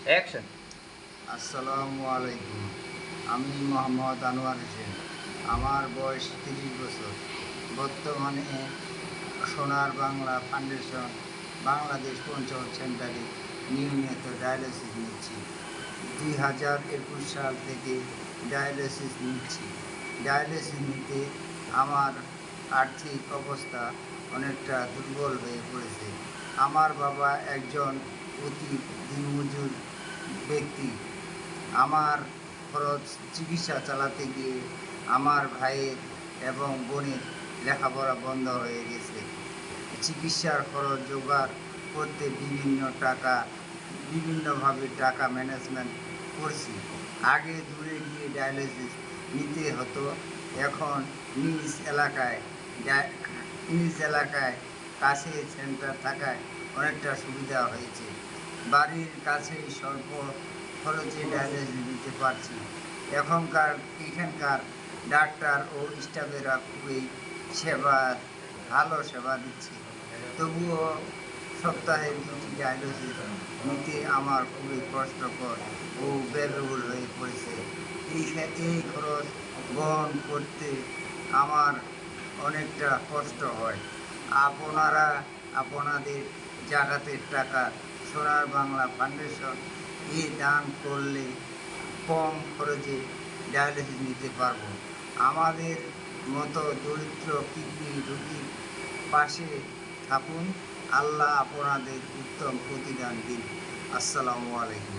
Action. আসসালামু আলাইকুম। আমি মোহাম্মদ আনোয়ার হোসেন। আমার বয়স ৩০ বছর। বর্তমানে সোনার বাংলা ফাউন্ডেশন বাংলাদেশ পঞ্চগড় সেন্টারে নিয়মিত ডায়ালিসিস নিচ্ছি। ২০২১ সাল থেকে ডায়ালিসিস নিচ্ছি। ডায়ালিসিস নিতে আমার আর্থিক অবস্থা অনেকটা দুর্বল হয়ে পড়েছে। আমার বাবা একজন অতি দিনমজুর ব্যক্তি। আমার খরচ চিকিৎসা চালাতে গিয়ে আমার ভাইয়ের এবং বোনের লেখাপড়া বন্ধ হয়ে গেছে। চিকিৎসার খরচ জোগাড় করতে বিভিন্নভাবে টাকা ম্যানেজমেন্ট করছি। আগে দূরে গিয়ে ডায়ালিসিস নিতে হতো, এখন নিজ এলাকায় নিজ এলাকায় কাছে সেন্টার থাকায় অনেকটা সুবিধা হয়েছে। বাড়ির কাছেই স্বল্প খরচে ডায়ালিসিস নিতে পারছি। এখানকার ডাক্তার ও স্টাফেরা খুবই ভালো সেবা দিচ্ছে। তবুও সপ্তাহে ২টি ডায়ালিসিস নিতে আমার খুবই কষ্টকর ও ব্যয়বহুল হয়ে পড়েছে। এই খরচ বহন করতে আমার অনেকটা কষ্ট হয়। আপনারা আপনাদের জাকাতের টাকা সোনার বাংলা ফাউন্ডেশন দান করলে কম খরচে ডায়ালিসিস নিতে পারবো। আমাদের মতো দরিদ্র কিডনি রোগীর পাশে থাকুন। আল্লাহ আপনাদের উত্তম প্রতিদান দিন। আসসালামু আলাইকুম।